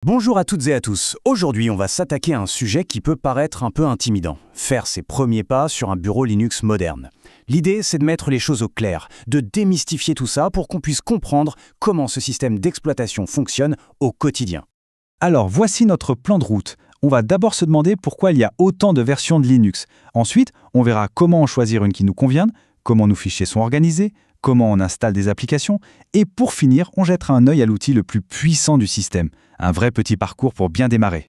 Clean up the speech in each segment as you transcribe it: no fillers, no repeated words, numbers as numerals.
Bonjour à toutes et à tous. Aujourd'hui, on va s'attaquer à un sujet qui peut paraître un peu intimidant. Faire ses premiers pas sur un bureau Linux moderne. L'idée, c'est de mettre les choses au clair, de démystifier tout ça pour qu'on puisse comprendre comment ce système d'exploitation fonctionne au quotidien. Alors voici notre plan de route. On va d'abord se demander pourquoi il y a autant de versions de Linux. Ensuite, on verra comment en choisir une qui nous convienne, comment nos fichiers sont organisés, comment on installe des applications, et pour finir, on jettera un œil à l'outil le plus puissant du système. Un vrai petit parcours pour bien démarrer.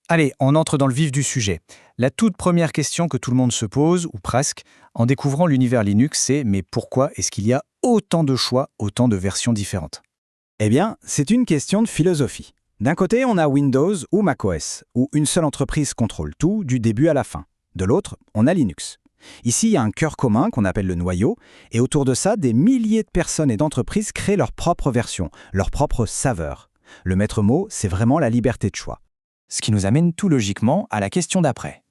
Allez, on entre dans le vif du sujet. La toute première question que tout le monde se pose, ou presque, en découvrant l'univers Linux, c'est « mais pourquoi est-ce qu'il y a autant de choix, autant de versions différentes ?» Eh bien, c'est une question de philosophie. D'un côté, on a Windows ou macOS, où une seule entreprise contrôle tout du début à la fin. De l'autre, on a Linux. Ici, il y a un cœur commun qu'on appelle le noyau, et autour de ça, des milliers de personnes et d'entreprises créent leur propre version, leur propre saveur. Le maître mot, c'est vraiment la liberté de choix. Ce qui nous amène tout logiquement à la question d'après.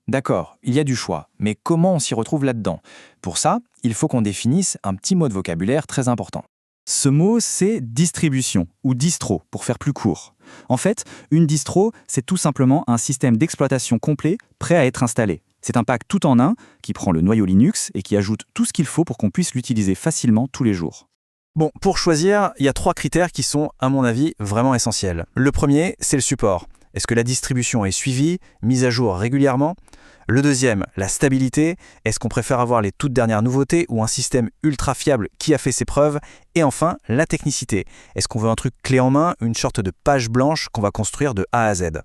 D'accord, il y a du choix, mais comment on s'y retrouve là-dedans? Pour ça, il faut qu'on définisse un petit mot de vocabulaire très important. Ce mot, c'est distribution, ou distro, pour faire plus court. En fait, une distro, c'est tout simplement un système d'exploitation complet prêt à être installé. C'est un pack tout en un qui prend le noyau Linux et qui ajoute tout ce qu'il faut pour qu'on puisse l'utiliser facilement tous les jours. Bon, pour choisir, il y a 3 critères qui sont, à mon avis, vraiment essentiels. Le premier, c'est le support. Est-ce que la distribution est suivie, mise à jour régulièrement? Le deuxième, la stabilité. Est-ce qu'on préfère avoir les toutes dernières nouveautés ou un système ultra fiable qui a fait ses preuves? Et enfin, la technicité. Est-ce qu'on veut un truc clé en main, une sorte de page blanche qu'on va construire de A à Z?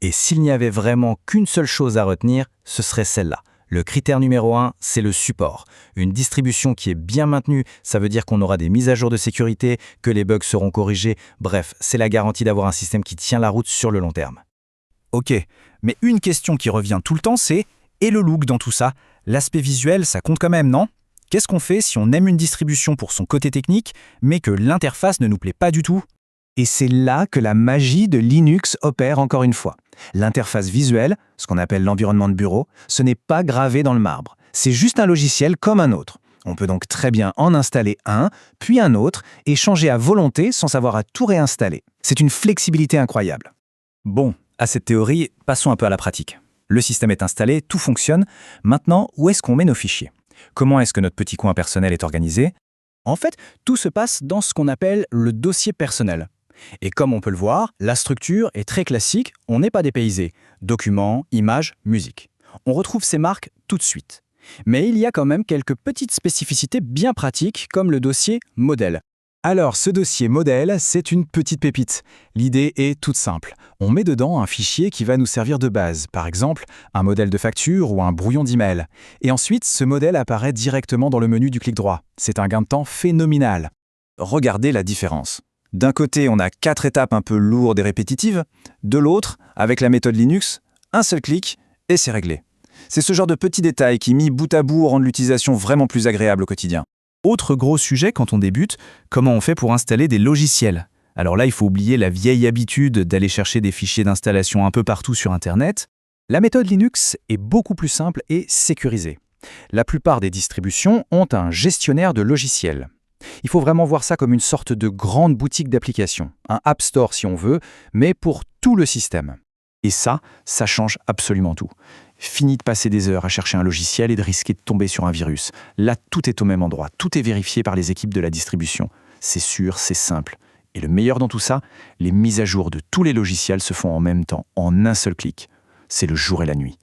Et s'il n'y avait vraiment qu'une seule chose à retenir, ce serait celle-là. Le critère numéro 1, c'est le support. Une distribution qui est bien maintenue, ça veut dire qu'on aura des mises à jour de sécurité, que les bugs seront corrigés. Bref, c'est la garantie d'avoir un système qui tient la route sur le long terme. Ok, mais une question qui revient tout le temps, c'est « et le look dans tout ça ?» L'aspect visuel, ça compte quand même, non? Qu'est-ce qu'on fait si on aime une distribution pour son côté technique, mais que l'interface ne nous plaît pas du tout? Et c'est là que la magie de Linux opère encore une fois. L'interface visuelle, ce qu'on appelle l'environnement de bureau, ce n'est pas gravé dans le marbre. C'est juste un logiciel comme un autre. On peut donc très bien en installer un, puis un autre, et changer à volonté sans avoir à tout réinstaller. C'est une flexibilité incroyable. Bon, à cette théorie, passons un peu à la pratique. Le système est installé, tout fonctionne. Maintenant, où est-ce qu'on met nos fichiers? Comment est-ce que notre petit coin personnel est organisé? En fait, tout se passe dans ce qu'on appelle le dossier personnel. Et comme on peut le voir, la structure est très classique, on n'est pas dépaysé. Documents, images, musique. On retrouve ces marques tout de suite. Mais il y a quand même quelques petites spécificités bien pratiques, comme le dossier modèle. Alors, ce dossier modèle, c'est une petite pépite. L'idée est toute simple. On met dedans un fichier qui va nous servir de base, par exemple, un modèle de facture ou un brouillon d'email. Et ensuite, ce modèle apparaît directement dans le menu du clic droit. C'est un gain de temps phénoménal. Regardez la différence. D'un côté, on a 4 étapes un peu lourdes et répétitives. De l'autre, avec la méthode Linux, un seul clic et c'est réglé. C'est ce genre de petits détails qui, mis bout à bout, rendent l'utilisation vraiment plus agréable au quotidien. Autre gros sujet quand on débute, comment on fait pour installer des logiciels? Alors là, il faut oublier la vieille habitude d'aller chercher des fichiers d'installation un peu partout sur Internet. La méthode Linux est beaucoup plus simple et sécurisée. La plupart des distributions ont un gestionnaire de logiciels. Il faut vraiment voir ça comme une sorte de grande boutique d'applications, un App Store si on veut, mais pour tout le système. Et ça change absolument tout. Fini de passer des heures à chercher un logiciel et de risquer de tomber sur un virus. Là, tout est au même endroit, tout est vérifié par les équipes de la distribution. C'est sûr, c'est simple. Et le meilleur dans tout ça, les mises à jour de tous les logiciels se font en même temps, en un seul clic. C'est le jour et la nuit.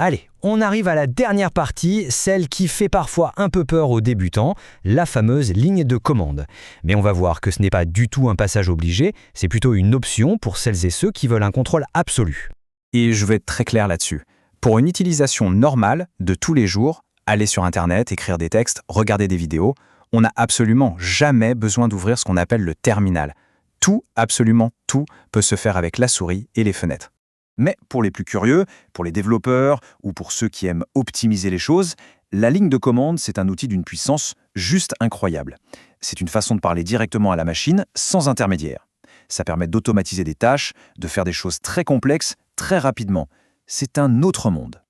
Allez, on arrive à la dernière partie, celle qui fait parfois un peu peur aux débutants, la fameuse ligne de commande. Mais on va voir que ce n'est pas du tout un passage obligé, c'est plutôt une option pour celles et ceux qui veulent un contrôle absolu. Et je vais être très clair là-dessus. Pour une utilisation normale de tous les jours, aller sur Internet, écrire des textes, regarder des vidéos, on n'a absolument jamais besoin d'ouvrir ce qu'on appelle le terminal. Tout, absolument tout, peut se faire avec la souris et les fenêtres. Mais pour les plus curieux, pour les développeurs ou pour ceux qui aiment optimiser les choses, la ligne de commande, c'est un outil d'une puissance juste incroyable. C'est une façon de parler directement à la machine sans intermédiaire. Ça permet d'automatiser des tâches, de faire des choses très complexes très rapidement. C'est un autre monde.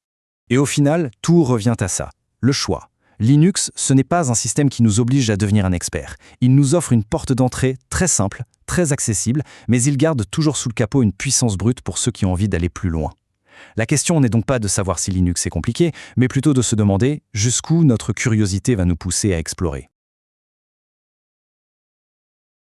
Et au final, tout revient à ça, le choix. Linux, ce n'est pas un système qui nous oblige à devenir un expert. Il nous offre une porte d'entrée très simple, très accessible, mais il garde toujours sous le capot une puissance brute pour ceux qui ont envie d'aller plus loin. La question n'est donc pas de savoir si Linux est compliqué, mais plutôt de se demander jusqu'où notre curiosité va nous pousser à explorer.